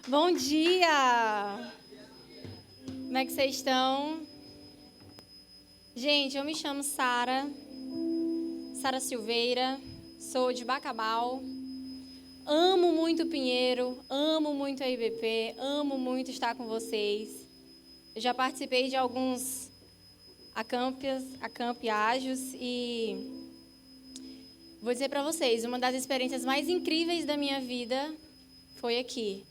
Bom dia! Como é que vocês estão? Gente, eu me chamo Sara Silveira, sou de Bacabal. Amo muito Pinheiro, amo muito a IBP, amo muito estar com vocês. Eu já participei de alguns acampiágios e vou dizer para vocês, uma das experiências mais incríveis da minha vida foi aqui.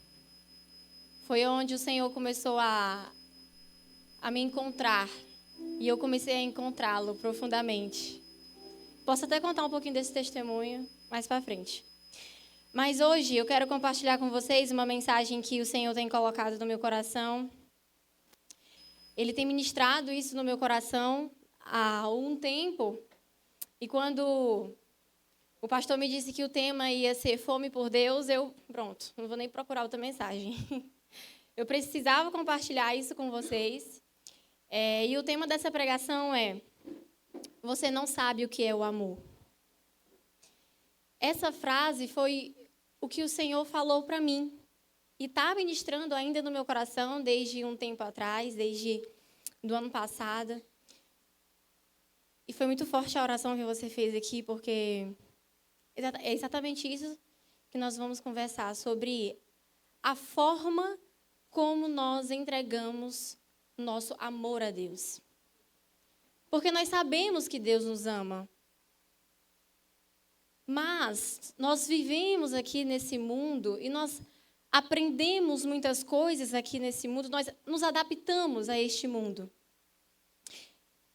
Foi onde o Senhor começou a me encontrar. E eu comecei a encontrá-lo profundamente. Posso até contar um pouquinho desse testemunho mais para frente. Mas hoje eu quero compartilhar com vocês uma mensagem que o Senhor tem colocado no meu coração. Ele tem ministrado isso no meu coração há algum tempo. E quando o pastor me disse que o tema ia ser fome por Deus, pronto, não vou nem procurar outra mensagem. Eu precisava compartilhar isso com vocês. E o tema dessa pregação é: você não sabe o que é o amor. Essa frase foi o que o Senhor falou para mim. E está ministrando ainda no meu coração desde um tempo atrás, desde do ano passado. E foi muito forte a oração que você fez aqui, porque é exatamente isso que nós vamos conversar, sobre a forma como nós entregamos nosso amor a Deus. Porque nós sabemos que Deus nos ama. Mas nós vivemos aqui nesse mundo e nós aprendemos muitas coisas aqui nesse mundo, nós nos adaptamos a este mundo.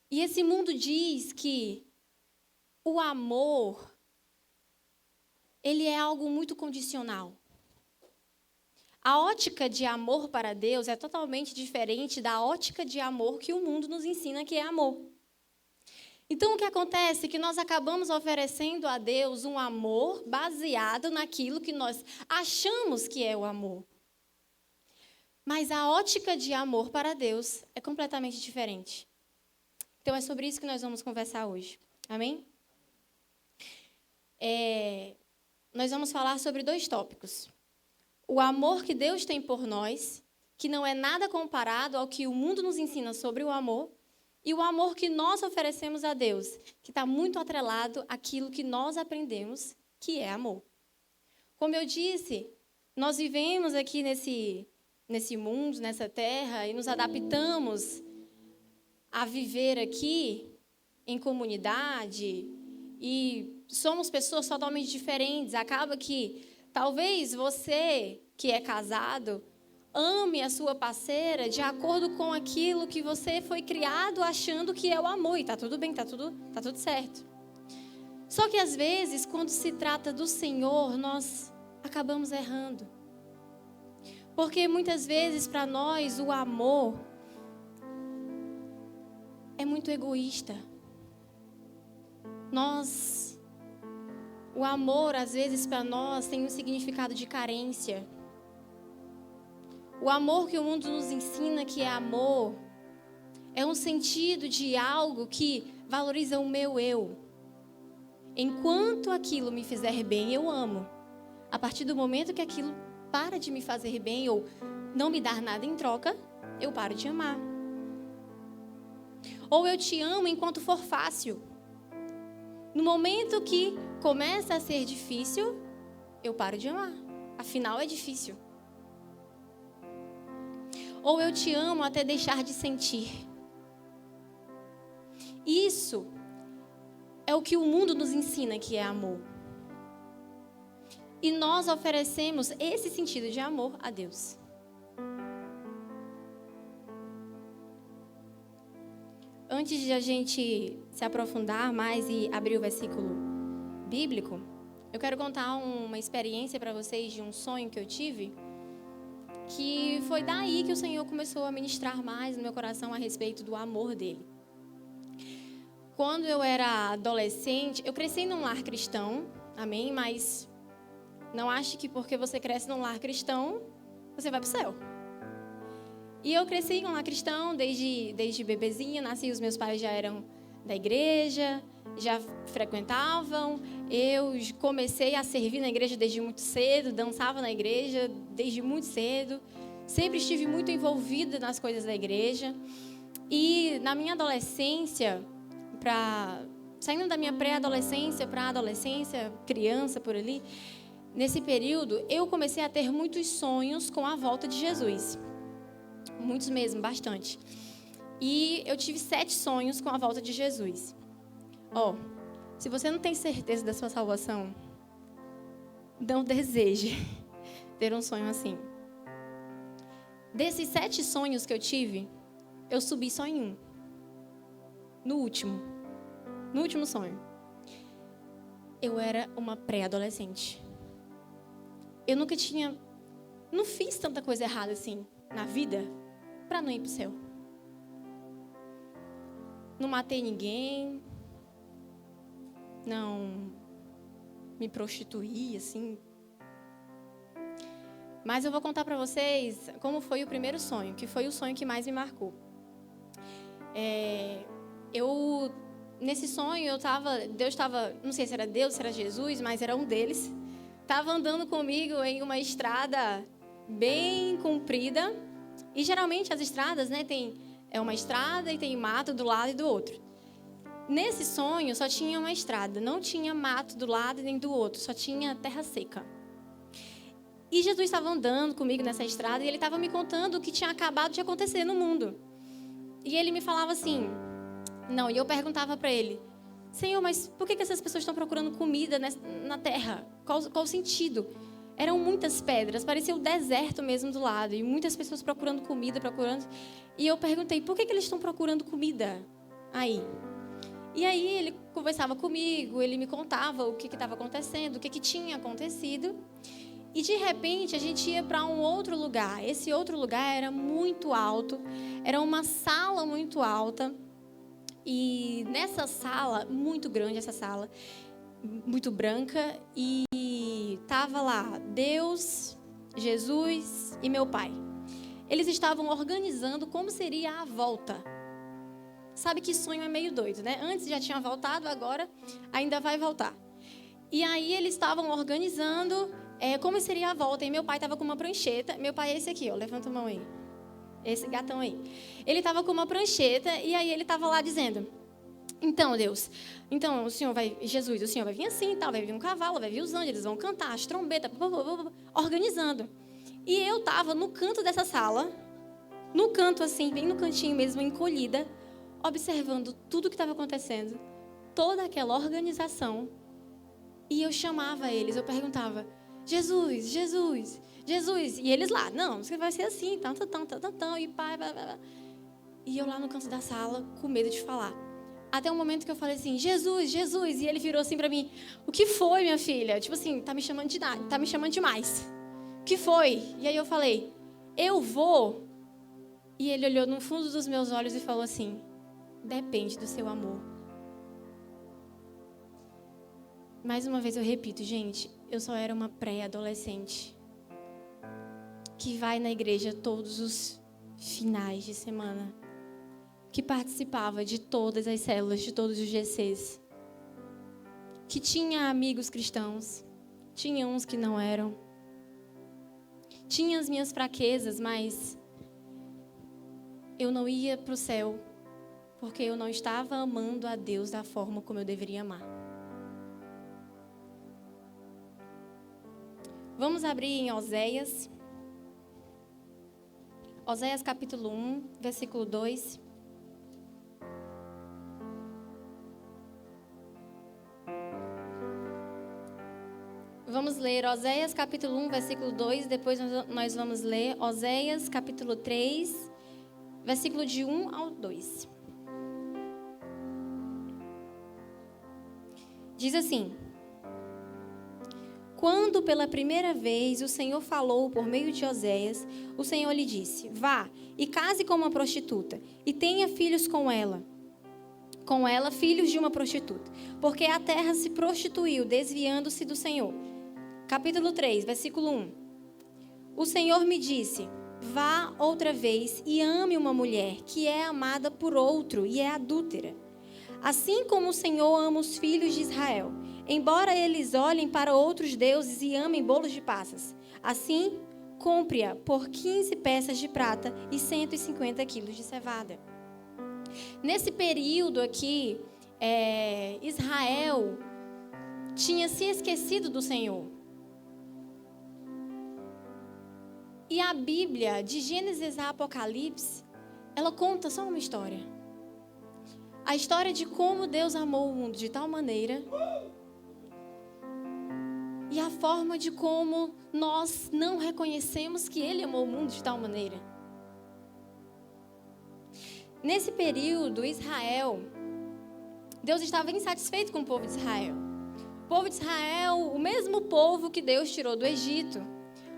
E esse mundo diz que o amor, ele é algo muito condicional. A ótica de amor para Deus é totalmente diferente da ótica de amor que o mundo nos ensina que é amor. Então, o que acontece é que nós acabamos oferecendo a Deus um amor baseado naquilo que nós achamos que é o amor. Mas a ótica de amor para Deus é completamente diferente. Então, é sobre isso que nós vamos conversar hoje. Amém? Nós vamos falar sobre 2 tópicos. O amor que Deus tem por nós, que não é nada comparado ao que o mundo nos ensina sobre o amor, e o amor que nós oferecemos a Deus, que está muito atrelado àquilo que nós aprendemos, que é amor. Como eu disse, nós vivemos aqui nesse mundo, nessa terra, e nos adaptamos a viver aqui em comunidade, e somos pessoas totalmente diferentes. Acaba que talvez você, que é casado, ame a sua parceira de acordo com aquilo que você foi criado achando que é o amor. E está tudo bem, está tudo certo. Só que às vezes, quando se trata do Senhor, nós acabamos errando. Porque muitas vezes para nós o amor é muito egoísta. O amor, às vezes, para nós tem um significado de carência. O amor que o mundo nos ensina que é amor é um sentido de algo que valoriza o meu eu. Enquanto aquilo me fizer bem, eu amo. A partir do momento que aquilo para de me fazer bem ou não me dar nada em troca, eu paro de amar. Ou eu te amo enquanto for fácil. No momento que começa a ser difícil, eu paro de amar. Afinal, é difícil. Ou eu te amo até deixar de sentir. Isso é o que o mundo nos ensina que é amor. E nós oferecemos esse sentido de amor a Deus. Antes de a gente se aprofundar mais e abrir o versículo bíblico, eu quero contar uma experiência para vocês de um sonho que eu tive, que foi daí que o Senhor começou a ministrar mais no meu coração a respeito do amor dele. Quando eu era adolescente, eu cresci num lar cristão, amém? Mas não ache que porque você cresce num lar cristão, você vai para o céu. E eu cresci em um lar cristão desde bebezinha, nasci, os meus pais já eram da igreja, já frequentavam, Eu comecei a servir na igreja desde muito cedo, dançava na igreja desde muito cedo. Sempre estive muito envolvida nas coisas da igreja. E na minha adolescência, saindo da minha pré-adolescência para a adolescência, criança por ali, nesse período, eu comecei a ter muitos sonhos com a volta de Jesus. Muitos mesmo, bastante. E eu tive 7 sonhos com a volta de Jesus. Se você não tem certeza da sua salvação, não deseje ter um sonho assim. Desses 7 sonhos que eu tive, eu subi só em um. No último sonho. Eu era uma pré-adolescente. Eu não fiz tanta coisa errada assim na vida para não ir pro céu. Não matei ninguém. Não me prostituí, assim. Mas eu vou contar para vocês como foi o primeiro sonho, que foi o sonho que mais me marcou. Nesse sonho, Deus estava, não sei se era Deus, se era Jesus, mas era um deles. Estava andando comigo em uma estrada bem comprida. E geralmente as estradas, né, é uma estrada e tem mato do lado e do outro. Nesse sonho só tinha uma estrada, não tinha mato do lado nem do outro, só tinha terra seca. E Jesus estava andando comigo nessa estrada e ele estava me contando o que tinha acabado de acontecer no mundo. E ele me falava assim, e eu perguntava para ele, Senhor, mas por que essas pessoas estão procurando comida na terra? Qual o sentido? Eram muitas pedras, parecia o deserto mesmo do lado, e muitas pessoas procurando comida, E eu perguntei, por que eles estão procurando comida aí? E aí ele conversava comigo, ele me contava o que estava acontecendo, o que tinha acontecido. E de repente a gente ia para um outro lugar. Esse outro lugar era muito alto, era uma sala muito alta. E nessa sala, muito grande essa sala, muito branca, e estava lá Deus, Jesus e meu pai. Eles estavam organizando como seria a volta. Sabe que sonho é meio doido, né? Antes já tinha voltado, agora ainda vai voltar. E aí eles estavam organizando como seria a volta. E meu pai estava com uma prancheta. Meu pai é esse aqui, levanta a mão aí. Esse gatão aí. Ele estava com uma prancheta e aí ele estava lá dizendo, então Deus, o Senhor Jesus, o Senhor vai vir assim e tal, vai vir um cavalo, vai vir os anjos, eles vão cantar, as trombetas, organizando. E eu estava no canto dessa sala, no canto assim, bem no cantinho mesmo, encolhida, observando tudo o que estava acontecendo, toda aquela organização. E eu chamava eles, eu perguntava, Jesus, Jesus, Jesus. E eles lá, não, você vai ser assim, e pá. E eu lá no canto da sala, com medo de falar. Até o momento que eu falei assim, Jesus, Jesus. E ele virou assim pra mim, o que foi, minha filha? Tipo assim, tá me chamando de nada, tá me chamando demais. O que foi? E aí eu falei, eu vou. E ele olhou no fundo dos meus olhos e falou assim, depende do seu amor. Mais uma vez eu repito, gente, eu só era uma pré-adolescente que vai na igreja todos os finais de semana, que participava de todas as células, de todos os GCs, que tinha amigos cristãos, tinha uns que não eram, tinha as minhas fraquezas, mas eu não ia para o céu porque eu não estava amando a Deus da forma como eu deveria amar. Vamos abrir em Oséias. Oséias capítulo 1, versículo 2. Vamos ler Oséias capítulo 1, versículo 2. Depois nós vamos ler Oséias capítulo 3, versículo de 1 ao 2. Diz assim: Quando pela primeira vez o Senhor falou por meio de Oséias, o Senhor lhe disse, vá e case com uma prostituta e tenha filhos com ela, filhos de uma prostituta, porque a terra se prostituiu, desviando-se do Senhor. Capítulo 3, versículo 1. O Senhor me disse, vá outra vez e ame uma mulher que é amada por outro e é adúltera. Assim como o Senhor ama os filhos de Israel, embora eles olhem para outros deuses e amem bolos de passas. Assim, compre-a por 15 peças de prata e 150 quilos de cevada. Nesse período aqui, Israel tinha se esquecido do Senhor. E a Bíblia, de Gênesis a Apocalipse, ela conta só uma história. A história de como Deus amou o mundo de tal maneira e a forma de como nós não reconhecemos que Ele amou o mundo de tal maneira. Nesse período, Deus estava insatisfeito com o povo de Israel. O povo de Israel, o mesmo povo que Deus tirou do Egito,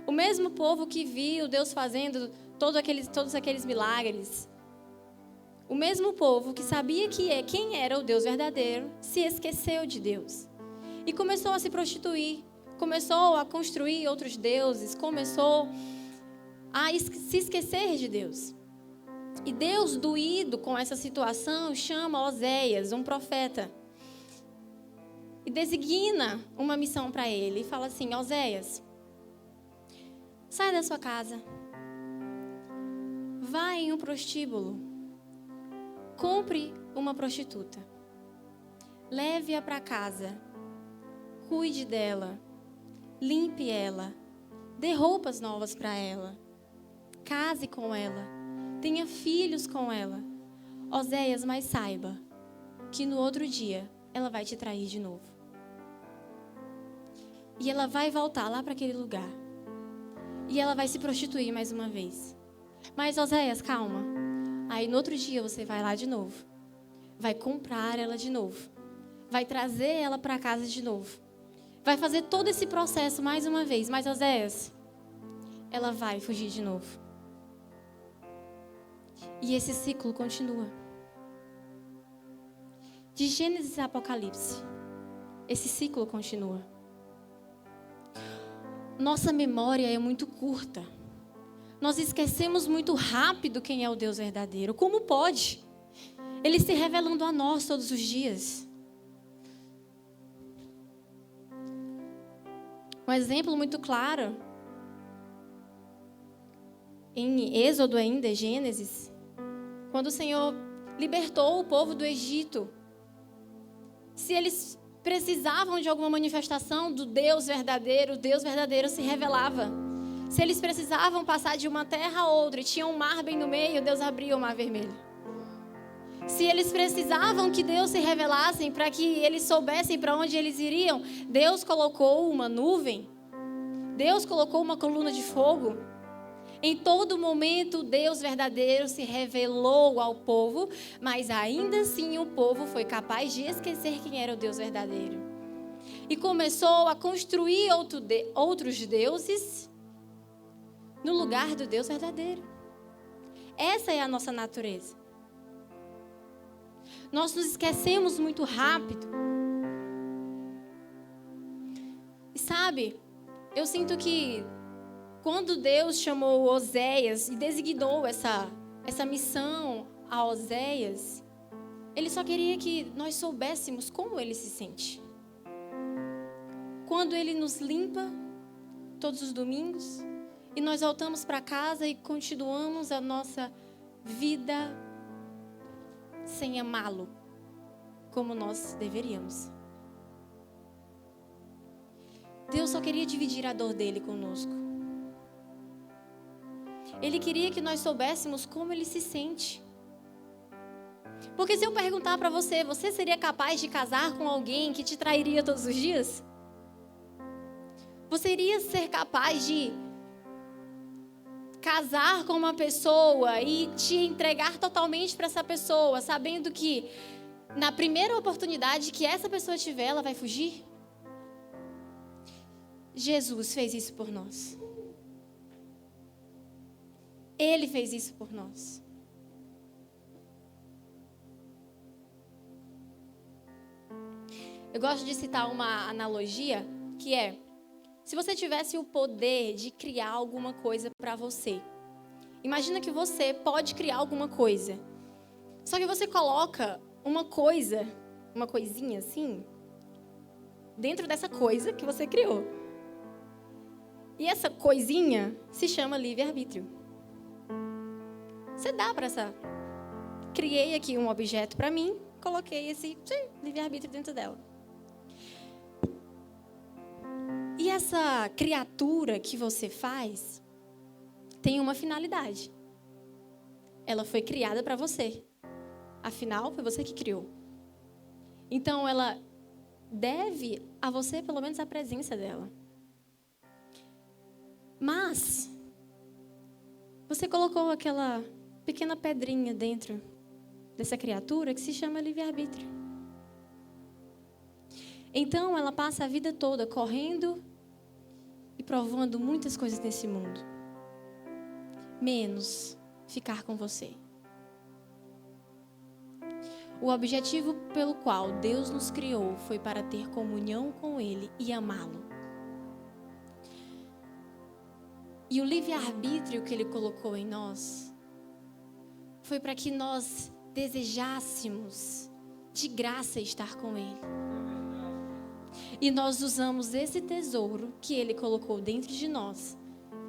o mesmo povo que viu Deus fazendo todos aqueles milagres, o mesmo povo que sabia quem era o Deus verdadeiro, se esqueceu de Deus e começou a se prostituir, começou a construir outros deuses, começou a se esquecer de Deus. E Deus, doído com essa situação, chama Oséias, um profeta, e designa uma missão para ele. E fala assim: Oséias, sai da sua casa, vá em um prostíbulo, compre uma prostituta, leve-a para casa, cuide dela, limpe ela, dê roupas novas para ela, case com ela, tenha filhos com ela. Oséias, mas saiba que no outro dia ela vai te trair de novo. E ela vai voltar lá para aquele lugar. E ela vai se prostituir mais uma vez. Mas Oséias, calma. Aí no outro dia você vai lá de novo. Vai comprar ela de novo. Vai trazer ela para casa de novo. Vai fazer todo esse processo mais uma vez. Mas Oséias, ela vai fugir de novo. E esse ciclo continua. De Gênesis a Apocalipse, esse ciclo continua. Nossa memória é muito curta. Nós esquecemos muito rápido quem é o Deus verdadeiro. Como pode? Ele se revelando a nós todos os dias. Um exemplo muito claro, em Êxodo ainda, Gênesis, quando o Senhor libertou o povo do Egito, se eles precisavam de alguma manifestação do Deus verdadeiro, o Deus verdadeiro se revelava. Se eles precisavam passar de uma terra a outra e tinha um mar bem no meio, Deus abria o mar vermelho. Se eles precisavam que Deus se revelasse para que eles soubessem para onde eles iriam, Deus colocou uma nuvem, Deus colocou uma coluna de fogo. Em todo momento, Deus verdadeiro se revelou ao povo, mas ainda assim o povo foi capaz de esquecer quem era o Deus verdadeiro. E começou a construir outros deuses no lugar do Deus verdadeiro. Essa é a nossa natureza. Nós nos esquecemos muito rápido. E sabe, eu sinto que quando Deus chamou Oséias e designou essa missão a Oséias, Ele só queria que nós soubéssemos como Ele se sente. Quando Ele nos limpa todos os domingos e nós voltamos para casa e continuamos a nossa vida sem amá-lo como nós deveríamos. Deus só queria dividir a dor dele conosco. Ele queria que nós soubéssemos como ele se sente. Porque se eu perguntar para você, você seria capaz de casar com alguém que te trairia todos os dias? Você iria ser capaz de casar com uma pessoa e te entregar totalmente para essa pessoa, sabendo que na primeira oportunidade que essa pessoa tiver, ela vai fugir? Jesus fez isso por nós. Ele fez isso por nós. Eu gosto de citar uma analogia que é: se você tivesse o poder de criar alguma coisa para você, imagina que você pode criar alguma coisa, só que você coloca uma coisinha assim, dentro dessa coisa que você criou. E essa coisinha se chama livre-arbítrio. Você dá para essa... Criei aqui um objeto para mim, coloquei esse livre-arbítrio dentro dela. E essa criatura que você faz tem uma finalidade. Ela foi criada para você. Afinal, foi você que criou. Então, ela deve a você, pelo menos, a presença dela. Mas, você colocou aquela pequena pedrinha dentro dessa criatura que se chama livre-arbítrio. Então, ela passa a vida toda correndo e provando muitas coisas nesse mundo. Menos ficar com você. O objetivo pelo qual Deus nos criou foi para ter comunhão com Ele e amá-lo. E o livre-arbítrio que Ele colocou em nós foi para que nós desejássemos de graça estar com Ele. E nós usamos esse tesouro que Ele colocou dentro de nós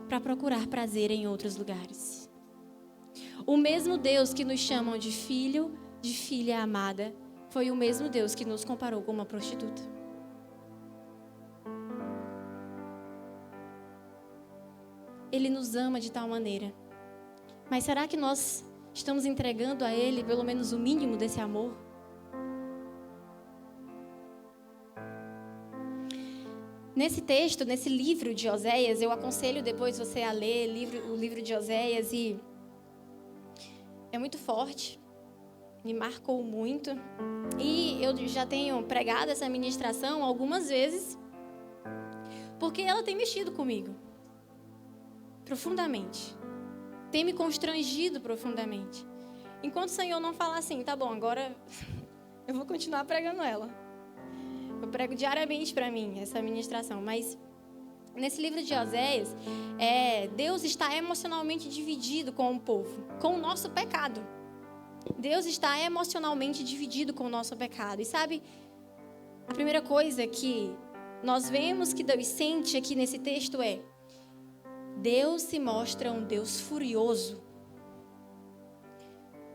para procurar prazer em outros lugares. O mesmo Deus que nos chamam de filho, de filha amada, foi o mesmo Deus que nos comparou com uma prostituta. Ele nos ama de tal maneira. Mas será que nós estamos entregando a Ele pelo menos o mínimo desse amor? Nesse texto, nesse livro de Oséias, eu aconselho depois você a ler o livro de Oséias, e é muito forte, me marcou muito. E eu já tenho pregado essa ministração algumas vezes, porque ela tem mexido comigo profundamente, tem me constrangido profundamente. Enquanto o Senhor não falar assim, tá bom, agora eu vou continuar pregando ela. Eu prego diariamente para mim essa ministração, mas nesse livro de Oséias, Deus está emocionalmente dividido com o povo, com o nosso pecado. Deus está emocionalmente dividido com o nosso pecado. E sabe, a primeira coisa que nós vemos que Deus sente aqui nesse texto é: Deus se mostra um Deus furioso.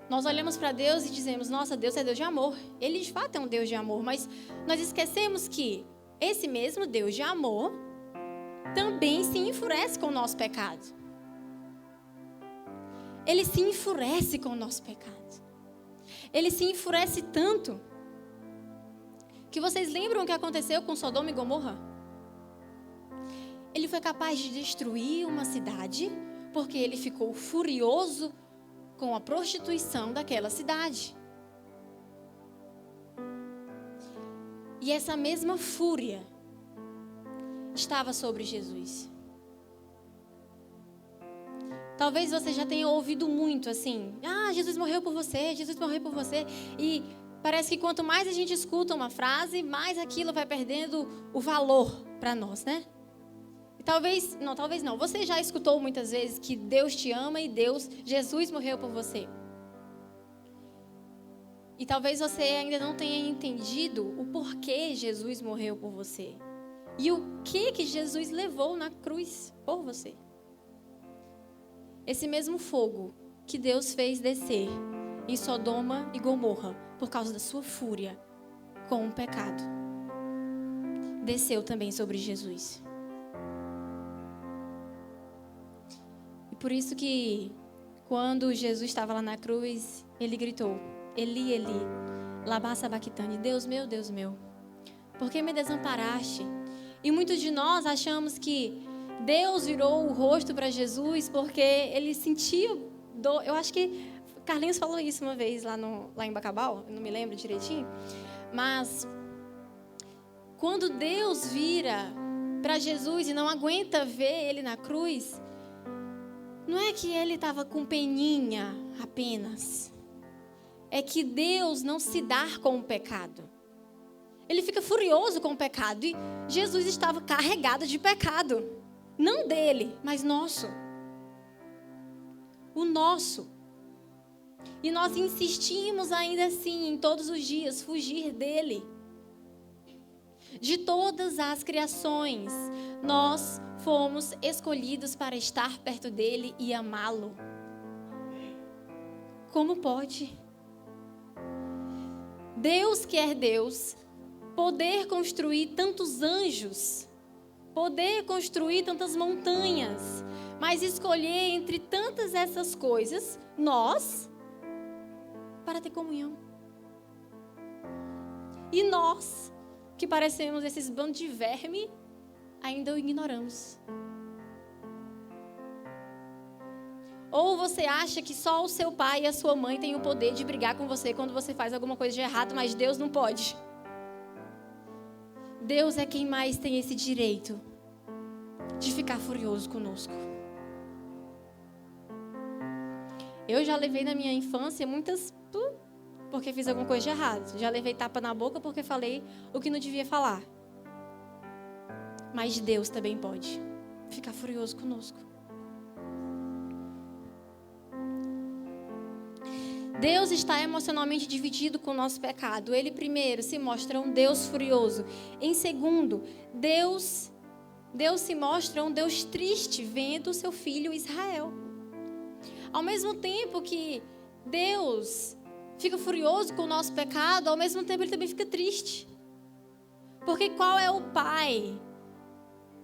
Nós olhamos para Deus e dizemos: nossa, Deus é Deus de amor. Ele de fato é um Deus de amor, mas nós esquecemos que esse mesmo Deus de amor também se enfurece com o nosso pecado. Ele se enfurece com o nosso pecado. Ele se enfurece tanto que vocês lembram o que aconteceu com Sodoma e Gomorra? Ele foi capaz de destruir uma cidade porque ele ficou furioso com a prostituição daquela cidade. E essa mesma fúria estava sobre Jesus. Talvez você já tenha ouvido muito assim: ah, Jesus morreu por você, Jesus morreu por você. E parece que quanto mais a gente escuta uma frase, mais aquilo vai perdendo o valor para nós, né? E talvez não. Você já escutou muitas vezes que Deus te ama e Jesus morreu por você. E talvez você ainda não tenha entendido o porquê Jesus morreu por você. E o que Jesus levou na cruz por você. Esse mesmo fogo que Deus fez descer em Sodoma e Gomorra por causa da sua fúria com o pecado, desceu também sobre Jesus. E por isso que quando Jesus estava lá na cruz, ele gritou: Eli, Eli, lama sabachthani, Deus meu, por que me desamparaste? E muitos de nós achamos que Deus virou o rosto para Jesus porque ele sentia dor. Eu acho que Carlinhos falou isso uma vez lá em Bacabal, eu não me lembro direitinho. Mas quando Deus vira para Jesus e não aguenta ver ele na cruz, não é que ele estava com peninha apenas. É que Deus não se dá com o pecado. Ele fica furioso com o pecado. E Jesus estava carregado de pecado. Não dele, mas nosso. O nosso. E nós insistimos ainda assim, em todos os dias, fugir dele. De todas as criações, nós fomos escolhidos para estar perto dele e amá-lo. Como pode? Deus que é Deus, poder construir tantos anjos, poder construir tantas montanhas, mas escolher entre tantas essas coisas, nós, para ter comunhão. E nós, que parecemos esses bandos de verme, ainda o ignoramos. Ou você acha que só o seu pai e a sua mãe têm o poder de brigar com você quando você faz alguma coisa de errado, mas Deus não pode. Deus é quem mais tem esse direito de ficar furioso conosco. Eu já levei na minha infância muitas... porque fiz alguma coisa de errado. Já levei tapa na boca porque falei o que não devia falar. Mas Deus também pode ficar furioso conosco. Deus está emocionalmente dividido com o nosso pecado. Ele, primeiro, se mostra um Deus furioso. Em segundo, Deus se mostra um Deus triste vendo o seu filho Israel. Ao mesmo tempo que Deus fica furioso com o nosso pecado, ao mesmo tempo ele também fica triste. Porque qual é o pai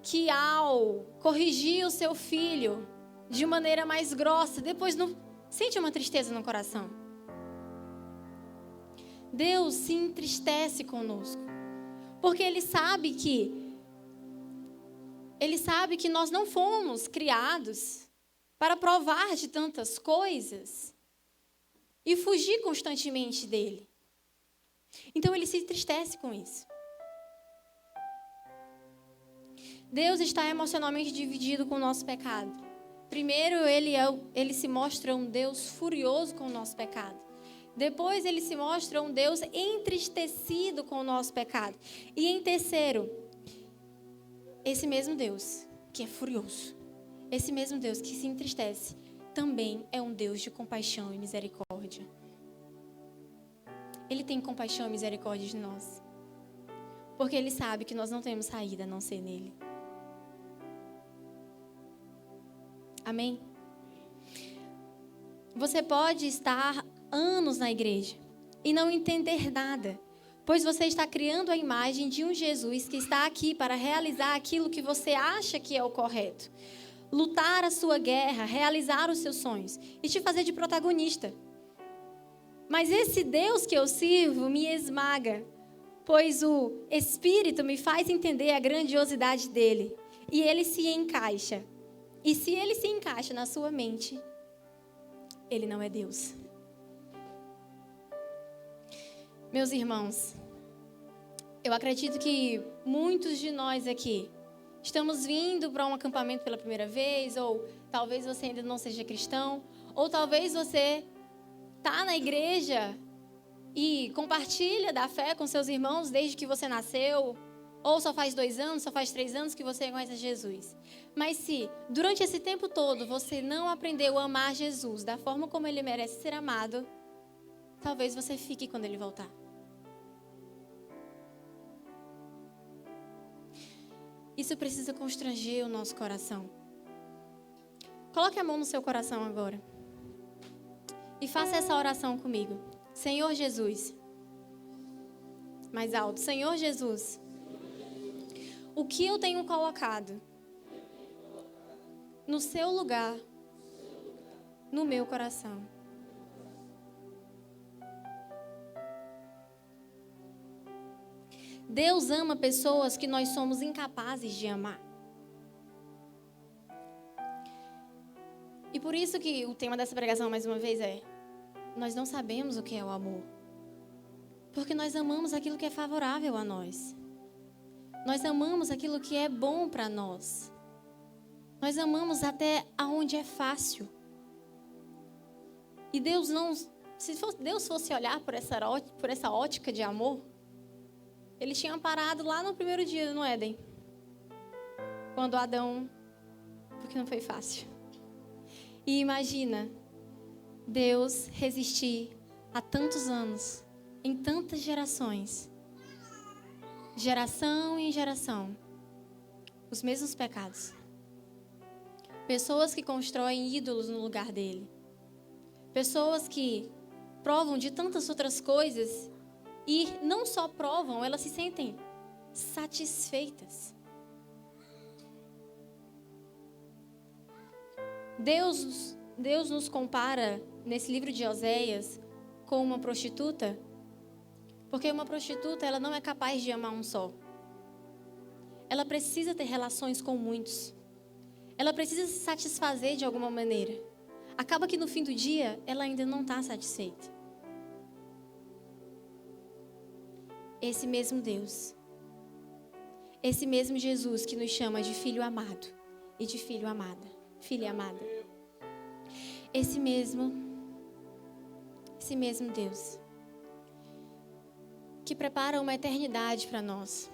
que, ao corrigir o seu filho de maneira mais grossa, depois não sente uma tristeza no coração? Deus se entristece conosco, porque Ele sabe que nós não fomos criados para provar de tantas coisas e fugir constantemente dele. Então Ele se entristece com isso. Deus está emocionalmente dividido com o nosso pecado. Primeiro, Ele se mostra um Deus furioso com o nosso pecado. Depois, Ele se mostra um Deus entristecido com o nosso pecado. E em terceiro, esse mesmo Deus que é furioso, esse mesmo Deus que se entristece, também é um Deus de compaixão e misericórdia. Ele tem compaixão e misericórdia de nós, porque Ele sabe que nós não temos saída a não ser nele. Amém? Você pode estar anos na igreja e não entender nada, pois você está criando a imagem de um Jesus que está aqui para realizar aquilo que você acha que é o correto, lutar a sua guerra, realizar os seus sonhos e te fazer de protagonista. Mas esse Deus que eu sirvo me esmaga, pois o Espírito me faz entender a grandiosidade dele e ele se encaixa. E se ele se encaixa na sua mente, ele não é Deus. Meus irmãos, eu acredito que muitos de nós aqui estamos vindo para um acampamento pela primeira vez, ou talvez você ainda não seja cristão, ou talvez você está na igreja e compartilha da fé com seus irmãos desde que você nasceu, ou só faz 2 anos, só faz 3 anos que você conhece Jesus. Mas se durante esse tempo todo você não aprendeu a amar Jesus da forma como Ele merece ser amado, talvez você fique quando Ele voltar. Isso precisa constranger o nosso coração. Coloque a mão no seu coração agora e faça essa oração comigo. Senhor Jesus. Mais alto. Senhor Jesus. O que eu tenho colocado no seu lugar, no meu coração. Deus ama pessoas que nós somos incapazes de amar. E por isso que o tema dessa pregação, mais uma vez, é: nós não sabemos o que é o amor. Porque nós amamos aquilo que é favorável a nós. Nós amamos aquilo que é bom para nós. Nós amamos até aonde é fácil. E Deus não... Se Deus fosse olhar por essa ótica de amor, Ele tinha parado lá no primeiro dia no Éden. Quando Adão... Porque não foi fácil. E imagina Deus resistir há tantos anos, em tantas gerações, geração em geração, os mesmos pecados. Pessoas que constroem ídolos no lugar dele. Pessoas que provam de tantas outras coisas e não só provam, elas se sentem satisfeitas. Deus nos compara nesse livro de Oséias com uma prostituta, porque uma prostituta ela não é capaz de amar um só. Ela precisa ter relações com muitos. Ela precisa se satisfazer de alguma maneira. Acaba que no fim do dia ela ainda não está satisfeita. Esse mesmo Deus, esse mesmo Jesus que nos chama de filho amado e de filha amada, esse mesmo Deus que prepara uma eternidade para nós,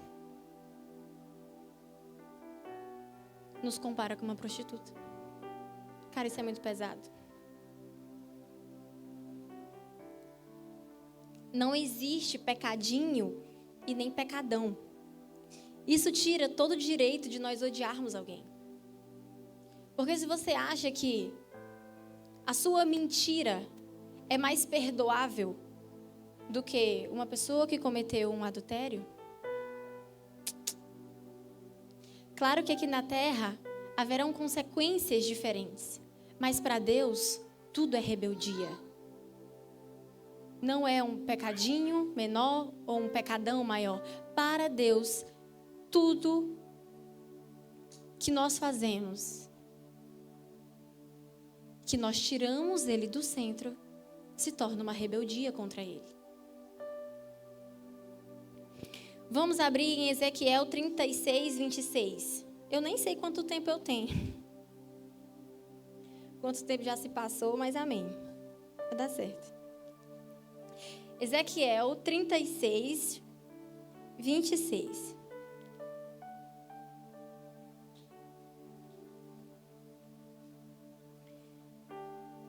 nos compara com uma prostituta. Cara, isso é muito pesado. Não existe pecadinho e nem pecadão. Isso tira todo o direito de nós odiarmos alguém. Porque se você acha que a sua mentira é mais perdoável do que uma pessoa que cometeu um adultério, claro que aqui na terra haverão consequências diferentes, mas para Deus tudo é rebeldia. Não é um pecadinho menor ou um pecadão maior. Para Deus, tudo que nós fazemos, que nós tiramos ele do centro, se torna uma rebeldia contra ele. Vamos abrir em Ezequiel 36, 26. Eu nem sei quanto tempo eu tenho. Quanto tempo já se passou, mas amém. Vai dar certo. Ezequiel 36, 26.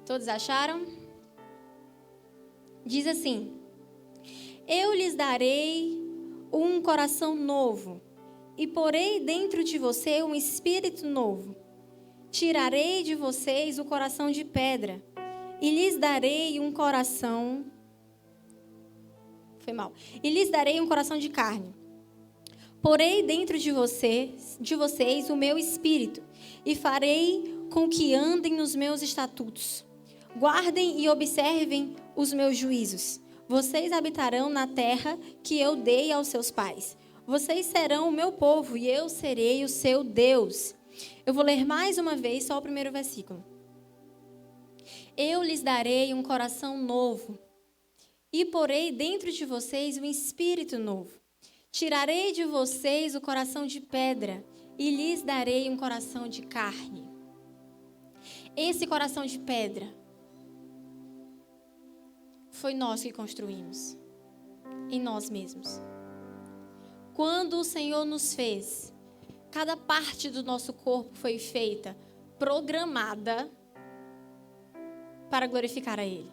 Todos acharam? Diz assim: eu lhes darei um coração novo, e porei dentro de você um espírito novo. Tirarei de vocês o coração de pedra, e lhes darei um coração... E lhes darei um coração de carne. Porei dentro de vocês o meu espírito, e farei com que andem nos meus estatutos. Guardem e observem os meus juízos. Vocês habitarão na terra que eu dei aos seus pais. Vocês serão o meu povo e eu serei o seu Deus. Eu vou ler mais uma vez só o primeiro versículo. Eu lhes darei um coração novo, e porei dentro de vocês um espírito novo. Tirarei de vocês o coração de pedra, e lhes darei um coração de carne. Esse coração de pedra foi nós que construímos, em nós mesmos. Quando o Senhor nos fez, cada parte do nosso corpo foi feita, programada para glorificar a Ele.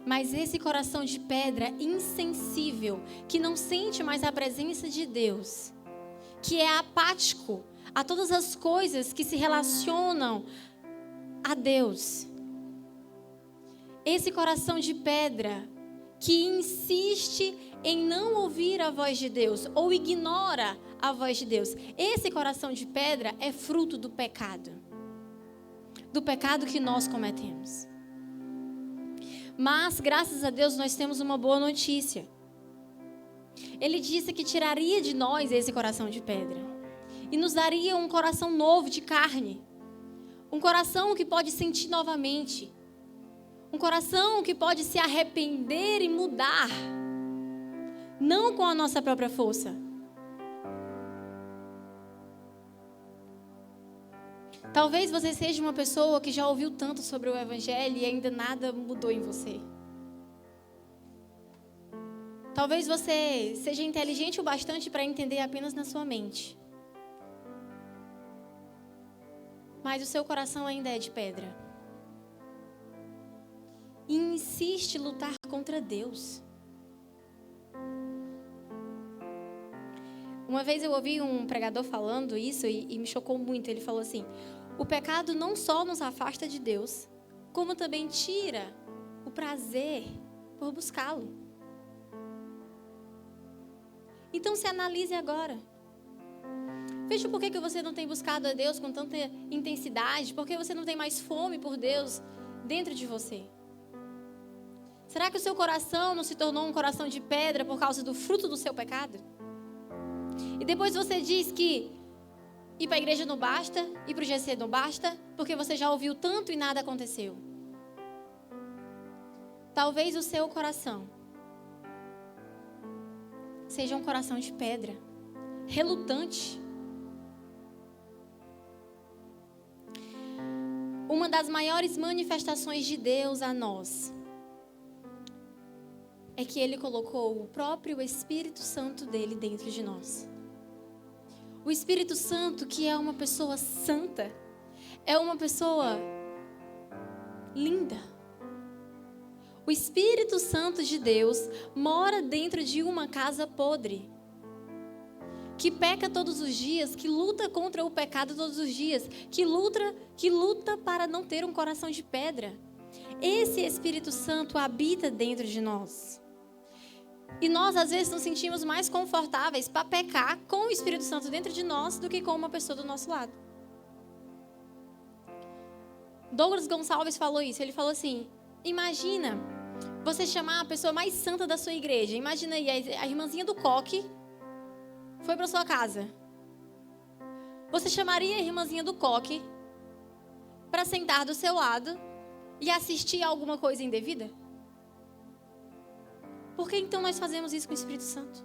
Mas esse coração de pedra insensível, que não sente mais a presença de Deus, que é apático a todas as coisas que se relacionam a Deus. Esse coração de pedra que insiste em não ouvir a voz de Deus ou ignora a voz de Deus. Esse coração de pedra é fruto do pecado que nós cometemos. Mas, graças a Deus, nós temos uma boa notícia. Ele disse que tiraria de nós esse coração de pedra e nos daria um coração novo de carne. Um coração que pode sentir novamente. Um coração que pode se arrepender e mudar. Não com a nossa própria força. Talvez você seja uma pessoa que já ouviu tanto sobre o Evangelho e ainda nada mudou em você. Talvez você seja inteligente o bastante para entender apenas na sua mente. Mas o seu coração ainda é de pedra. E insiste em lutar contra Deus. Uma vez eu ouvi um pregador falando isso e me chocou muito. Ele falou assim: o pecado não só nos afasta de Deus, como também tira o prazer por buscá-lo. Então se analise agora. Veja por que você não tem buscado a Deus com tanta intensidade, por que você não tem mais fome por Deus dentro de você. Será que o seu coração não se tornou um coração de pedra por causa do fruto do seu pecado? E depois você diz que ir para a igreja não basta, ir para o GC não basta, porque você já ouviu tanto e nada aconteceu. Talvez o seu coração seja um coração de pedra, relutante. Uma das maiores manifestações de Deus a nós é que Ele colocou o próprio Espírito Santo dele dentro de nós. O Espírito Santo, que é uma pessoa santa, é uma pessoa linda. O Espírito Santo de Deus mora dentro de uma casa podre, que peca todos os dias, que luta contra o pecado todos os dias, que luta para não ter um coração de pedra. Esse Espírito Santo habita dentro de nós. E nós, às vezes, nos sentimos mais confortáveis para pecar com o Espírito Santo dentro de nós do que com uma pessoa do nosso lado. Douglas Gonçalves falou isso. Ele falou assim: imagina você chamar a pessoa mais santa da sua igreja. Imagina aí, a irmãzinha do coque foi para sua casa. Você chamaria a irmãzinha do coque para sentar do seu lado e assistir a alguma coisa indevida? Por que então nós fazemos isso com o Espírito Santo?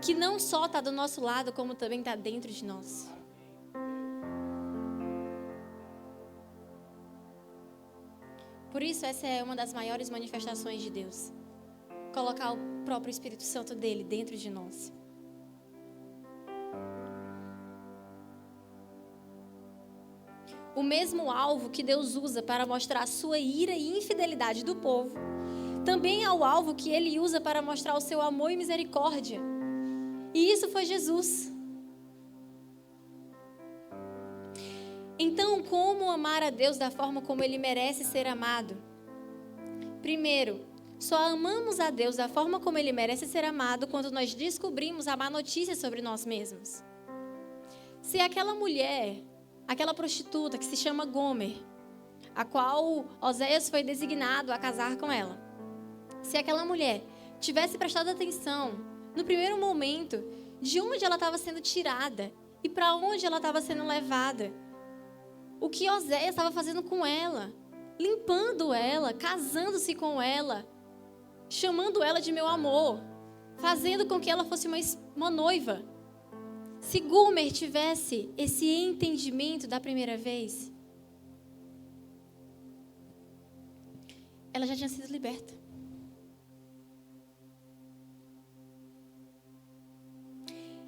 Que não só está do nosso lado, como também está dentro de nós. Por isso, essa é uma das maiores manifestações de Deus. Colocar o próprio Espírito Santo dele dentro de nós. O mesmo alvo que Deus usa para mostrar a sua ira e infidelidade do povo, também é o alvo que ele usa para mostrar o seu amor e misericórdia. E isso foi Jesus. Então, como amar a Deus da forma como ele merece ser amado? Primeiro, só amamos a Deus da forma como ele merece ser amado quando nós descobrimos a má notícia sobre nós mesmos. Se aquela mulher, aquela prostituta que se chama Gomer, a qual Oséias foi designado a casar com ela, se aquela mulher tivesse prestado atenção no primeiro momento de onde ela estava sendo tirada e para onde ela estava sendo levada, o que Oséias estava fazendo com ela, limpando ela, casando-se com ela, chamando ela de meu amor, fazendo com que ela fosse uma noiva. Se Gomer tivesse esse entendimento da primeira vez, ela já tinha sido liberta.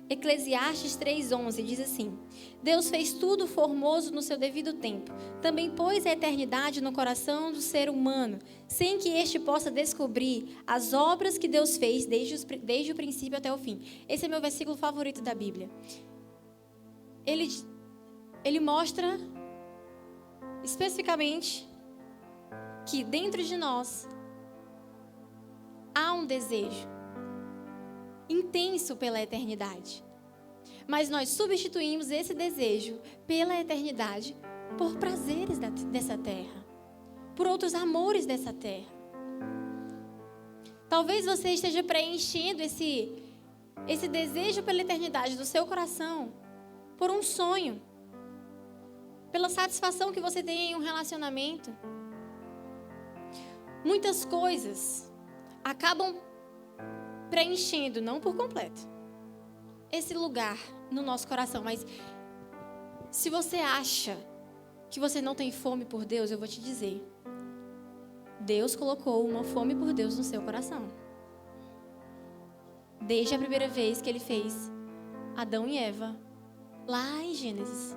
Eclesiastes 3:11 diz assim: Deus fez tudo formoso no seu devido tempo. Também pôs a eternidade no coração do ser humano, sem que este possa descobrir as obras que Deus fez desde o princípio até o fim. Esse é meu versículo favorito da Bíblia. Ele mostra especificamente que dentro de nós há um desejo intenso pela eternidade. Mas nós substituímos esse desejo pela eternidade por prazeres dessa terra, por outros amores dessa terra. Talvez você esteja preenchendo esse desejo pela eternidade do seu coração por um sonho, pela satisfação que você tem em um relacionamento. Muitas coisas acabam preenchendo, não por completo, esse lugar no nosso coração. Mas se você acha que você não tem fome por Deus, eu vou te dizer: Deus colocou uma fome por Deus no seu coração. Desde a primeira vez que Ele fez Adão e Eva, lá em Gênesis.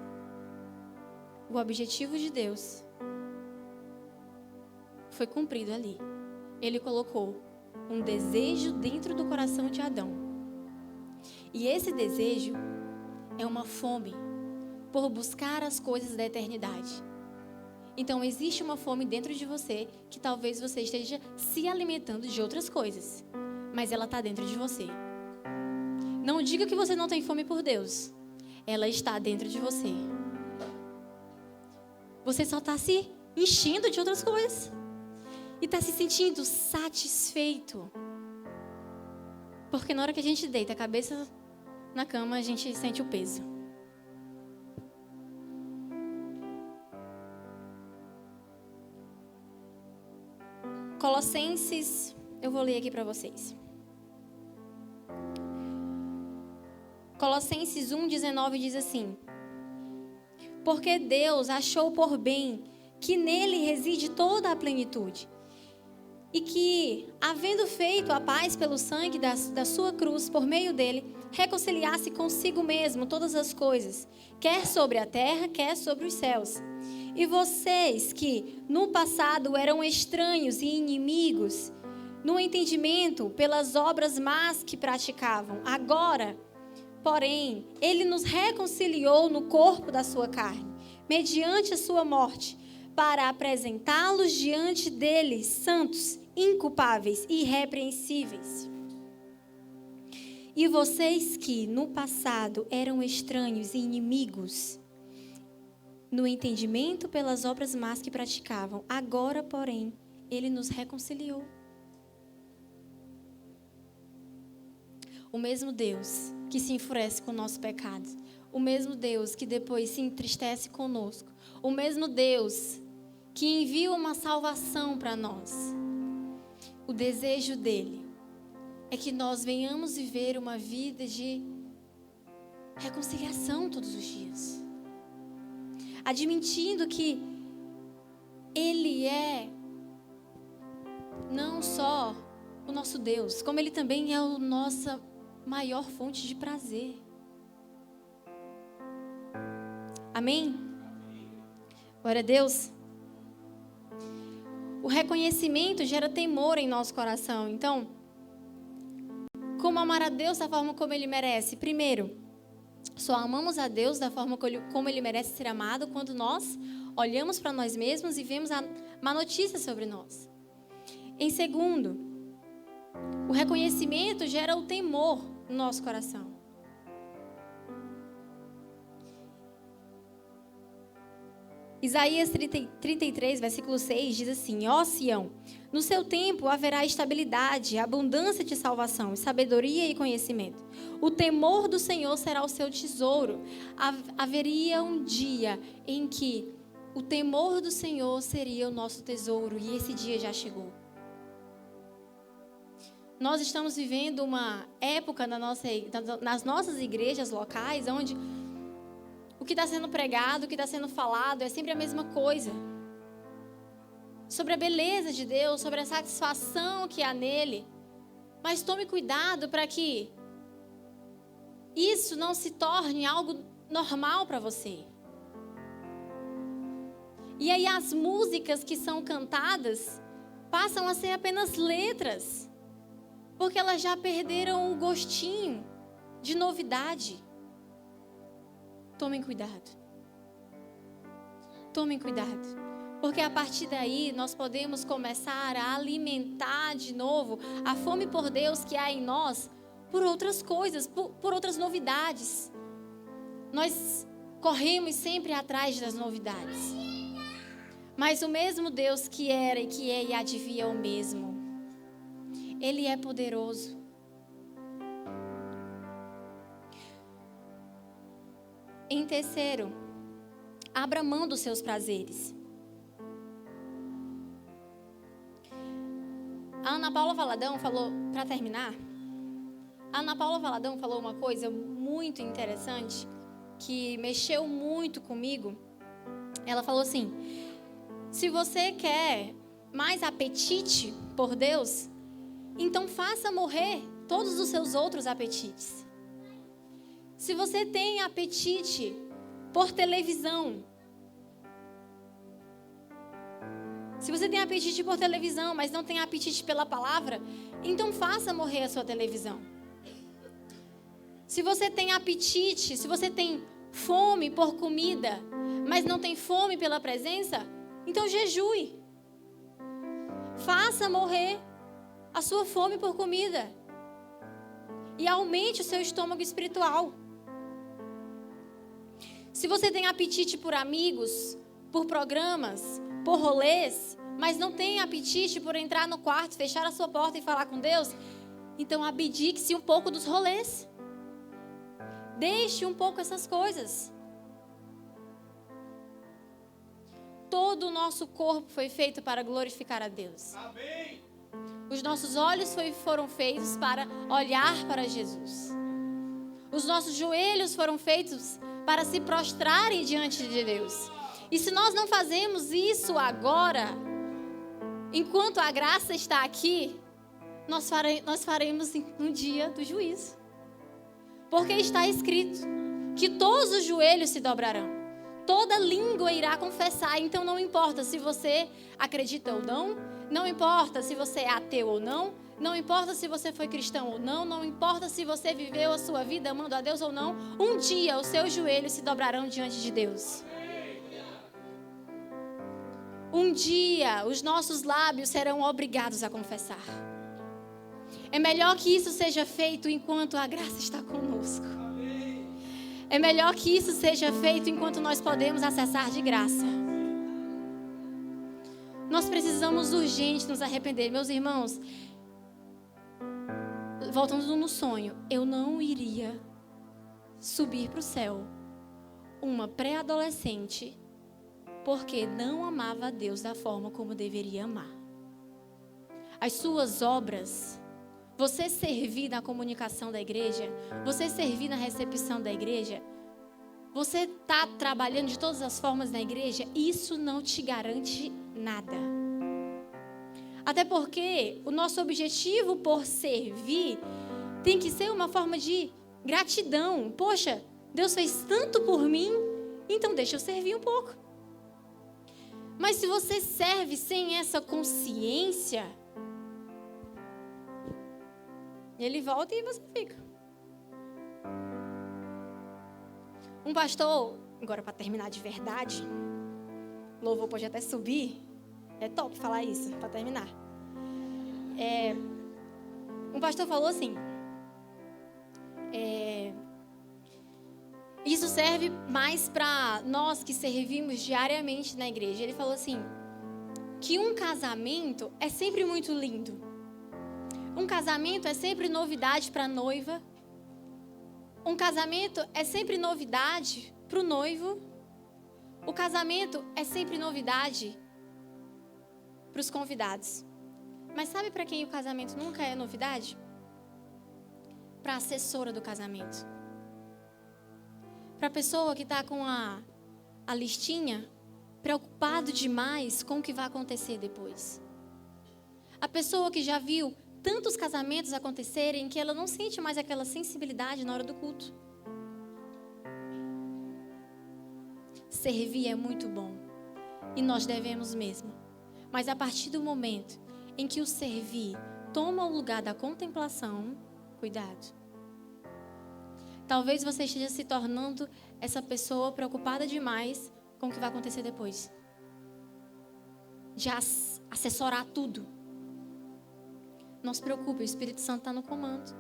O objetivo de Deus foi cumprido ali. Ele colocou um desejo dentro do coração de Adão. E esse desejo é uma fome por buscar as coisas da eternidade. Então, existe uma fome dentro de você que talvez você esteja se alimentando de outras coisas, mas ela está dentro de você. Não diga que você não tem fome por Deus. Ela está dentro de você. Você só está se enchendo de outras coisas e está se sentindo satisfeito. Porque na hora que a gente deita a cabeça na cama, a gente sente o peso. Colossenses, eu vou ler aqui para vocês. Colossenses 1:19 diz assim: porque Deus achou por bem que nele reside toda a plenitude, e que, havendo feito a paz pelo sangue da sua cruz, por meio dele, reconciliasse consigo mesmo todas as coisas, quer sobre a terra, quer sobre os céus. E vocês que, no passado, eram estranhos e inimigos, no entendimento, pelas obras más que praticavam, agora, porém, ele nos reconciliou no corpo da sua carne, mediante a sua morte, para apresentá-los diante dele santos, inculpáveis e irrepreensíveis. E vocês que, no passado, eram estranhos e inimigos, no entendimento pelas obras más que praticavam, agora, porém, ele nos reconciliou. O mesmo Deus que se enfurece com o nosso pecado, o mesmo Deus que depois se entristece conosco, o mesmo Deus que envia uma salvação para nós. O desejo dele é que nós venhamos viver uma vida de reconciliação todos os dias, admitindo que ele é não só o nosso Deus, como ele também é a nossa maior fonte de prazer. Amém? Glória a Deus. O reconhecimento gera temor em nosso coração. Então, como amar a Deus da forma como ele merece? Primeiro, só amamos a Deus da forma como ele merece ser amado quando nós olhamos para nós mesmos e vemos a má notícia sobre nós. Em segundo, o reconhecimento gera o temor no nosso coração. Isaías 33, versículo 6 diz assim: ó Sião, no seu tempo haverá estabilidade, abundância de salvação, sabedoria e conhecimento. O temor do Senhor será o seu tesouro. Haveria um dia em que o temor do Senhor seria o nosso tesouro, e esse dia já chegou. Nós estamos vivendo uma época nas nossas igrejas locais, onde o que está sendo pregado, o que está sendo falado é sempre a mesma coisa. Sobre a beleza de Deus, sobre a satisfação que há nele. Mas tome cuidado para que isso não se torne algo normal para você. E aí as músicas que são cantadas passam a ser apenas letras, porque elas já perderam o gostinho de novidade. Tomem cuidado. Tomem cuidado. Porque a partir daí nós podemos começar a alimentar de novo a fome por Deus que há em nós por outras coisas, por outras novidades. Nós corremos sempre atrás das novidades. Mas o mesmo Deus que era e que é e há de vir é o mesmo. Ele é poderoso. Em terceiro, abra mão dos seus prazeres. A Ana Paula Valadão falou, para terminar, a Ana Paula Valadão falou uma coisa muito interessante, que mexeu muito comigo. Ela falou assim: se você quer mais apetite por Deus, então faça morrer todos os seus outros apetites. Se você tem apetite por televisão, se você tem apetite por televisão, mas não tem apetite pela palavra, então faça morrer a sua televisão. Se você tem apetite, se você tem fome por comida, mas não tem fome pela presença, então jejue. Faça morrer a sua fome por comida. E aumente o seu estômago espiritual. Se você tem apetite por amigos, por programas, por rolês, mas não tem apetite por entrar no quarto, fechar a sua porta e falar com Deus, então abdique-se um pouco dos rolês. Deixe um pouco essas coisas. Todo o nosso corpo foi feito para glorificar a Deus. Amém. Os nossos olhos foram feitos para olhar para Jesus. Os nossos joelhos foram feitos para se prostrarem diante de Deus. E se nós não fazemos isso agora, enquanto a graça está aqui, nós faremos no dia do juízo. Porque está escrito que todos os joelhos se dobrarão, toda língua irá confessar. Então não importa se você acredita ou não, não importa se você é ateu ou não, não importa se você foi cristão ou não, não importa se você viveu a sua vida amando a Deus ou não, um dia os seus joelhos se dobrarão diante de Deus. Um dia os nossos lábios serão obrigados a confessar. É melhor que isso seja feito enquanto a graça está conosco. É melhor que isso seja feito enquanto nós podemos acessar de graça. Nós precisamos urgente nos arrepender. Meus irmãos, voltando no sonho, eu não iria subir para o céu uma pré-adolescente porque não amava a Deus da forma como deveria amar. As suas obras, você servir na comunicação da igreja, você servir na recepção da igreja, você está trabalhando de todas as formas na igreja, isso não te garante nada. Até porque o nosso objetivo por servir tem que ser uma forma de gratidão. Poxa, Deus fez tanto por mim, então deixa eu servir um pouco. Mas se você serve sem essa consciência, ele volta e você fica. Um pastor, agora para terminar de verdade, o louvor pode até subir, é top falar isso, para terminar. Um pastor falou assim, isso serve mais para nós que servimos diariamente na igreja. Ele falou assim, que um casamento é sempre muito lindo. Um casamento é sempre novidade para a noiva. Um casamento é sempre novidade para o noivo. O casamento é sempre novidade para os convidados. Mas sabe para quem o casamento nunca é novidade? Para a assessora do casamento. Para a pessoa que está com a listinha, preocupado demais com o que vai acontecer depois. A pessoa que já viu tantos casamentos acontecerem que ela não sente mais aquela sensibilidade na hora do culto. Servir é muito bom e nós devemos mesmo. Mas a partir do momento em que o servir toma o lugar da contemplação, cuidado. Talvez você esteja se tornando essa pessoa preocupada demais com o que vai acontecer depois. De assessorar tudo. Não se preocupe, o Espírito Santo está no comando.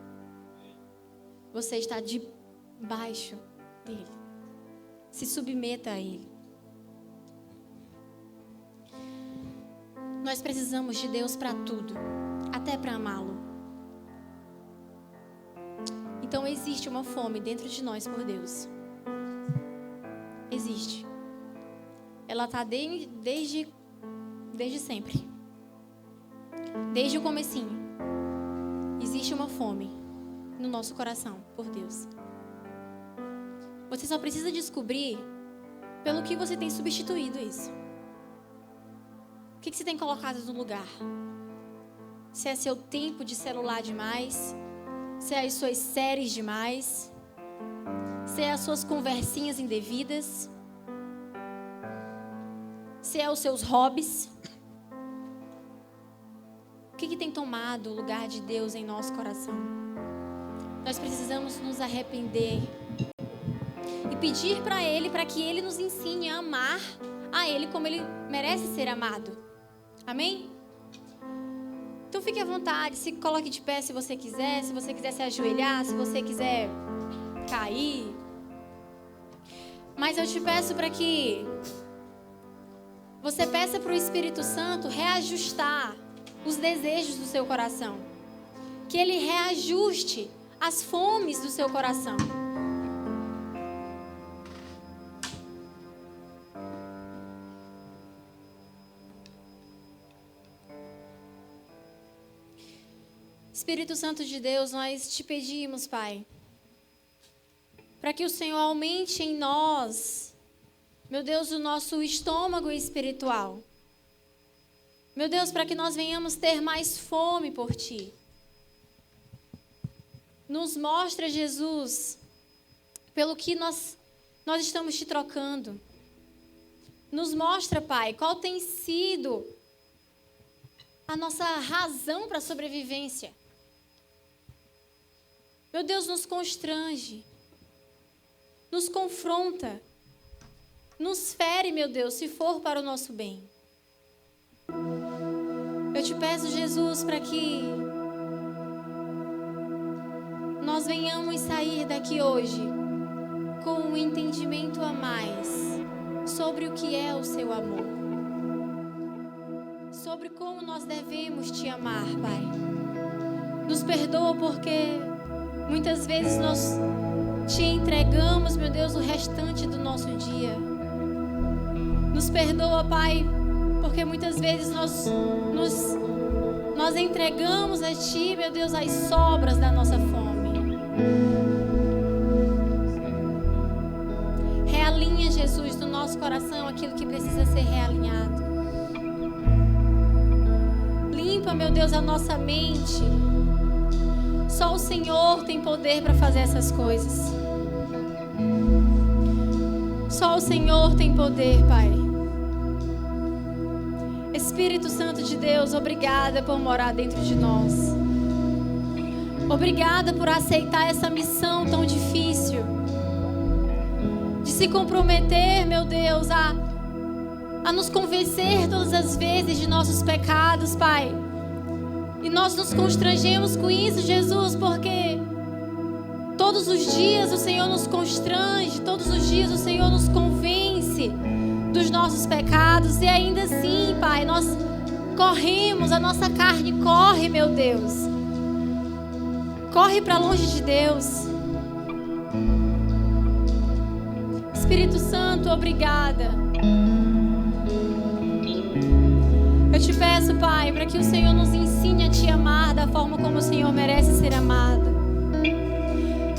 Você está debaixo dele. Se submeta a ele. Nós precisamos de Deus para tudo, até para amá-lo. Então existe uma fome dentro de nós por Deus. Existe. Ela está desde sempre. Desde o comecinho. Existe uma fome no nosso coração por Deus. Você só precisa descobrir pelo que você tem substituído isso. O que você tem colocado no lugar? Se é seu tempo de celular demais, se é as suas séries demais, se é as suas conversinhas indevidas, se é os seus hobbies. O que tem tomado o lugar de Deus em nosso coração? nós precisamos nos arrepender e pedir para Ele, para que Ele nos ensine a amar a Ele como Ele merece ser amado. Amém? Então fique à vontade, se coloque de pé se você quiser se ajoelhar, se você quiser cair. Mas eu te peço para que você peça para o Espírito Santo reajustar os desejos do seu coração. Que Ele reajuste as fomes do seu coração. Espírito Santo de Deus, nós te pedimos, Pai, para que o Senhor aumente em nós, meu Deus, o nosso estômago espiritual. Meu Deus, para que nós venhamos ter mais fome por Ti. Nos mostra, Jesus, pelo que nós estamos Te trocando. Nos mostra, Pai, qual tem sido a nossa razão para a sobrevivência. Meu Deus, nos constrange, nos confronta, nos fere, meu Deus, se for para o nosso bem. Eu te peço, Jesus, para que nós venhamos sair daqui hoje com um entendimento a mais sobre o que é o Seu amor, sobre como nós devemos Te amar, Pai. Nos perdoa porque muitas vezes nós Te entregamos, meu Deus, o restante do nosso dia. Nos perdoa, Pai, porque muitas vezes nós entregamos a Ti, meu Deus, as sobras da nossa fome. Realinha, Jesus, do nosso coração aquilo que precisa ser realinhado. Limpa, meu Deus, a nossa mente. Só o Senhor tem poder para fazer essas coisas. Só o Senhor tem poder, Pai. Espírito Santo de Deus, obrigada por morar dentro de nós. Obrigada por aceitar essa missão tão difícil. De se comprometer, meu Deus, a nos convencer todas as vezes de nossos pecados, Pai. E nós nos constrangemos com isso, Jesus, porque todos os dias o Senhor nos constrange, todos os dias o Senhor nos convence dos nossos pecados. E ainda assim, Pai, nós corremos, a nossa carne corre, meu Deus. Corre para longe de Deus. Espírito Santo, obrigada. Eu te peço, Pai, para que o Senhor nos ensine a Te amar da forma como o Senhor merece ser amado.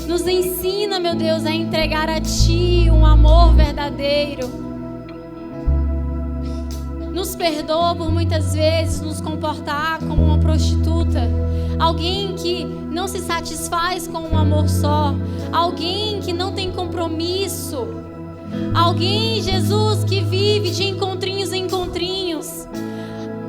Nos ensina, meu Deus, a entregar a Ti um amor verdadeiro. Nos perdoa por muitas vezes nos comportar como uma prostituta. Alguém que não se satisfaz com um amor só. Alguém que não tem compromisso. Alguém, Jesus, que vive de encontrinhos em encontrinhos.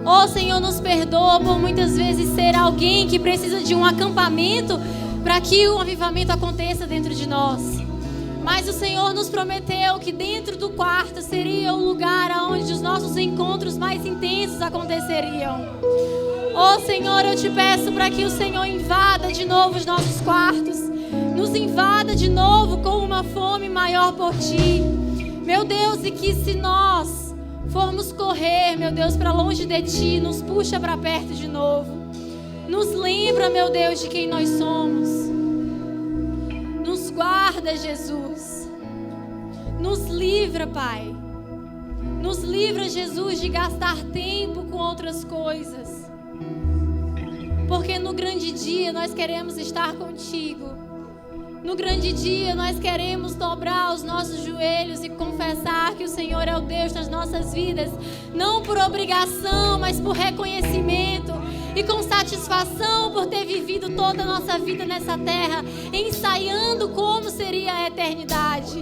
Oh, Senhor, nos perdoa por muitas vezes ser alguém que precisa de um acampamento para que o avivamento aconteça dentro de nós. Mas o Senhor nos prometeu que dentro do quarto seria o lugar onde os nossos encontros mais intensos aconteceriam. Oh, Senhor, eu te peço para que o Senhor invada de novo os nossos quartos. Nos invada de novo com uma fome maior por Ti. Meu Deus, e que se nós formos correr, meu Deus, para longe de Ti, nos puxa para perto de novo. Nos lembra, meu Deus, de quem nós somos. Nos guarda, Jesus. Nos livra, Pai. Nos livra, Jesus, de gastar tempo com outras coisas. Porque no grande dia nós queremos estar contigo. No grande dia nós queremos dobrar os nossos joelhos e confessar que o Senhor é o Deus das nossas vidas. Não por obrigação, mas por reconhecimento. E com satisfação por ter vivido toda a nossa vida nessa terra, ensaiando como seria a eternidade.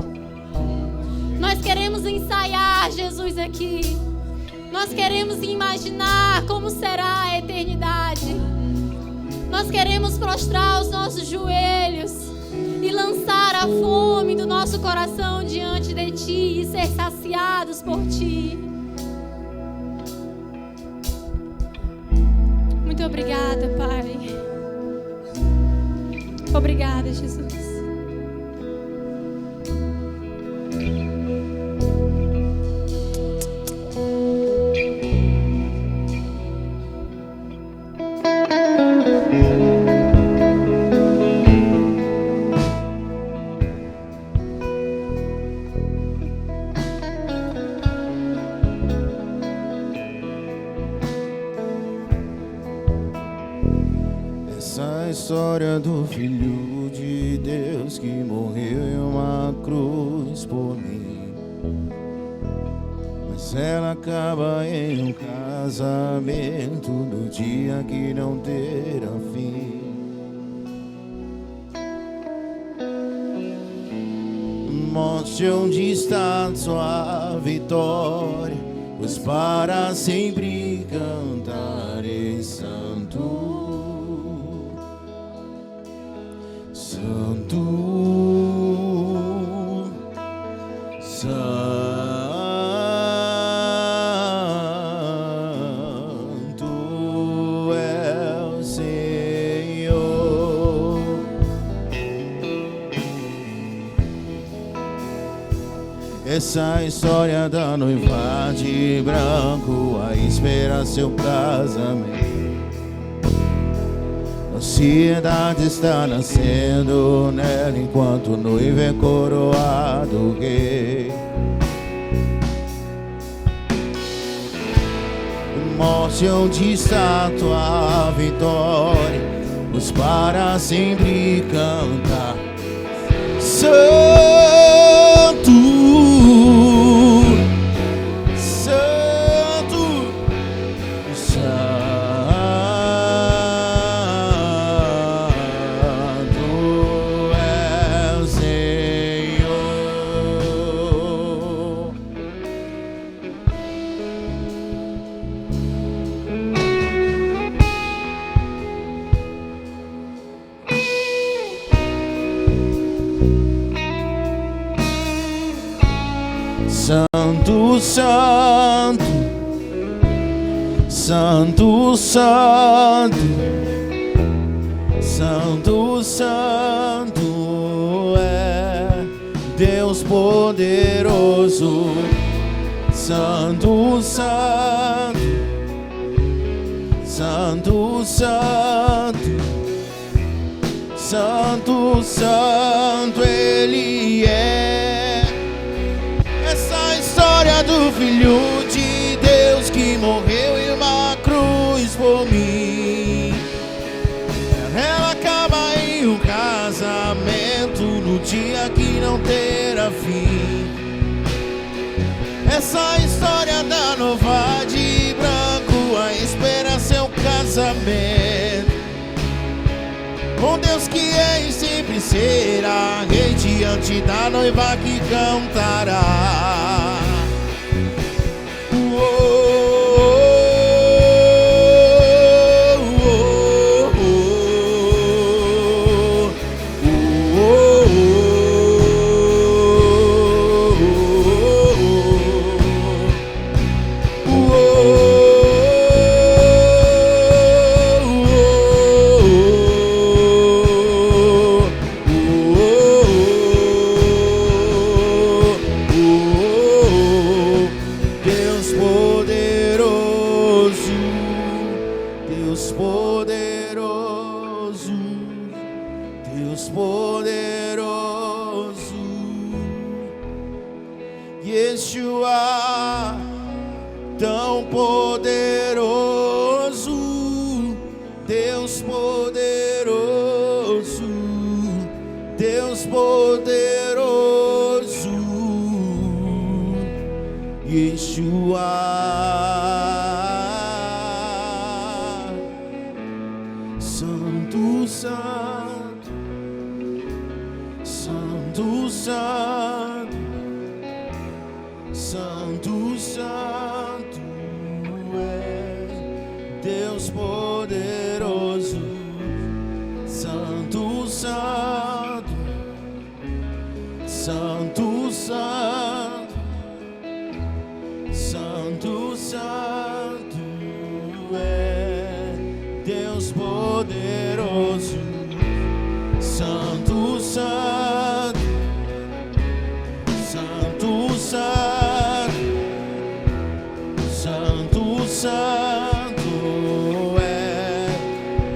Nós queremos ensaiar, Jesus, aqui. Nós queremos imaginar como será a eternidade. Nós queremos prostrar os nossos joelhos e lançar a fome do nosso coração diante de Ti e ser saciados por Ti. Muito obrigada, Pai. Obrigada, Jesus. Essa história do Filho de Deus que morreu em uma cruz por mim, mas ela acaba em um casamento no dia que não terá fim. Mostre onde está sua vitória, pois para sempre cantarei santo. Santo, Santo é o Senhor. Essa história da noiva de branco a esperar seu casamento. A ansiedade está nascendo nela enquanto o noivo é coroado rei. Mostre onde está tua vitória, pois para sempre cantar Santo, Santo, Santo é o Senhor. Santo, Santo, Santo, Santo, Santo, Santo é Deus poderoso. Santo, Santo, Santo, Santo, Santo, Santo Ele é. Essa história do Filho de Deus que morreu em uma cruz por mim, ela acaba em um casamento no dia que não terá fim. Essa história da noiva de branco a esperar seu casamento com Deus que é e sempre será rei diante da noiva que cantará. Deus poderoso, Yeshua, tão poderoso, Deus poderoso, Deus poderoso, Yeshua. Santo, Santo, Santo, Santo, Santo, Santo é Deus poderoso. Santo, Santo, Santo, Santo é Deus poderoso. Santo, Santo, Santo, Santo, Santo, Santo é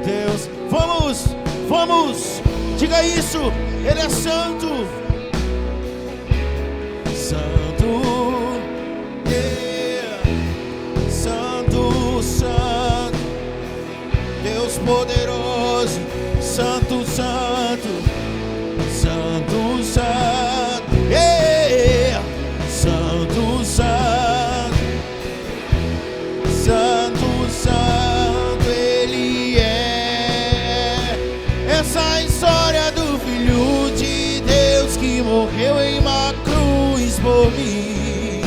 Deus. Vamos, vamos, diga isso, Ele é santo. Santo, Santo, Santo, Deus poderoso. Santo, Santo, Santo, Santo, Santo, Santo, Santo, Santo, Ele é. Essa história do Filho de Deus que morreu em uma cruz por mim,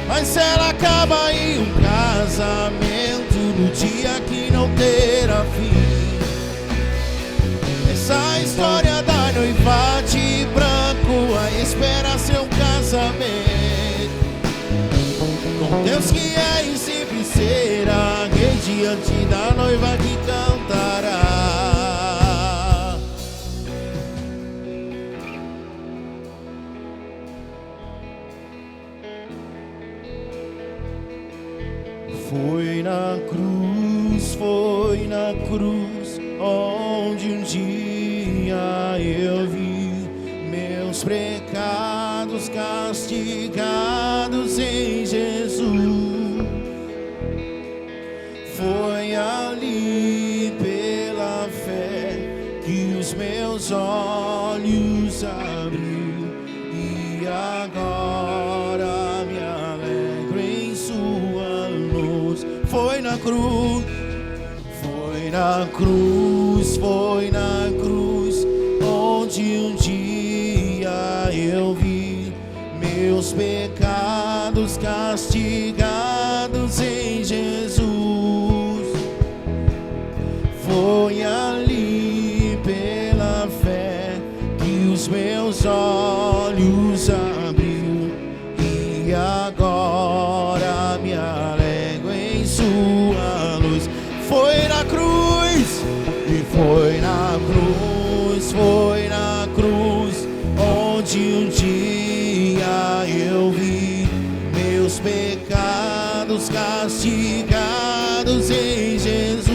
mas ela acaba em um casamento no dia que não terá fim. Essa história da noiva de branco a espera seu casamento com Deus que é e sempre será rei diante da noiva que cantará. Foi na cruz onde um dia eu vi meus pecados castigados em Jesus. Foi ali pela fé que os meus olhos abriu e agora me alegro em sua luz. Foi na cruz, foi na cruz, foi na cruz onde um dia eu vi meus pecados castigados em Jesus. Foi ali pela fé que os meus olhos abriu e agora me alegro em sua luz. Foi na cruz, e foi na cruz, onde um dia eu vi meus pecados castigados em Jesus.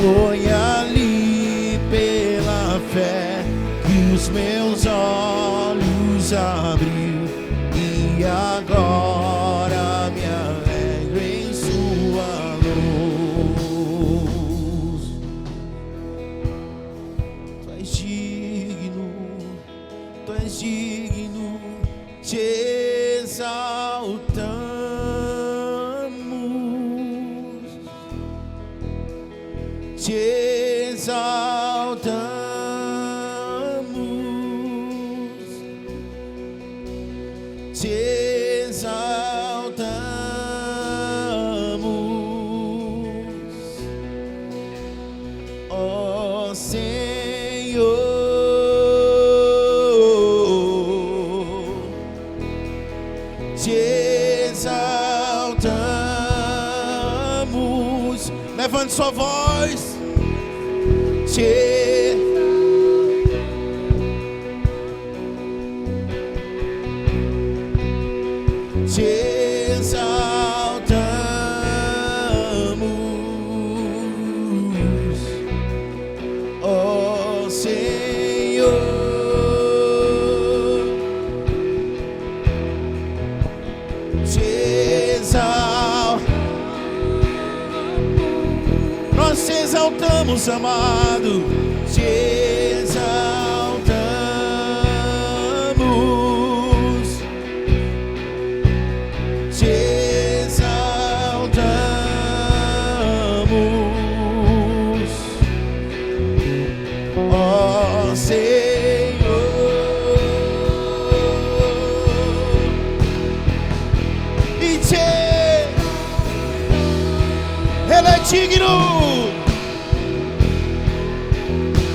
Foi ali pela fé que os meus olhos abriu e agora me alegro em sua luz. Tu és digno, te exaltamos, te exaltamos, te exaltamos, ó Senhor, te exaltamos. Levante sua voz. Te exaltamos, ó Senhor, te exaltamos. Nós te exaltamos, amado, te exaltamos, te exaltamos, ó Senhor, e Ele é digno.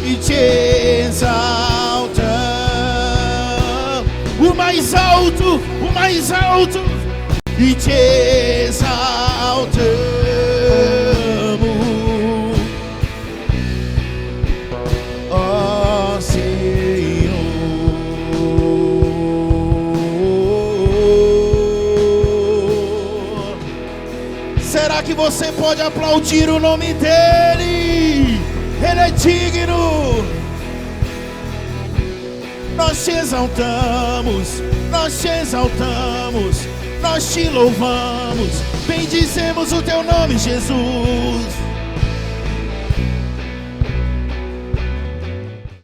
E te exaltamos. mais alto, e te exaltamos, ó Senhor. Será que você pode aplaudir o nome dele? Ele é digno. Nós te exaltamos, nós te exaltamos, nós te louvamos, bendizemos o teu nome, Jesus.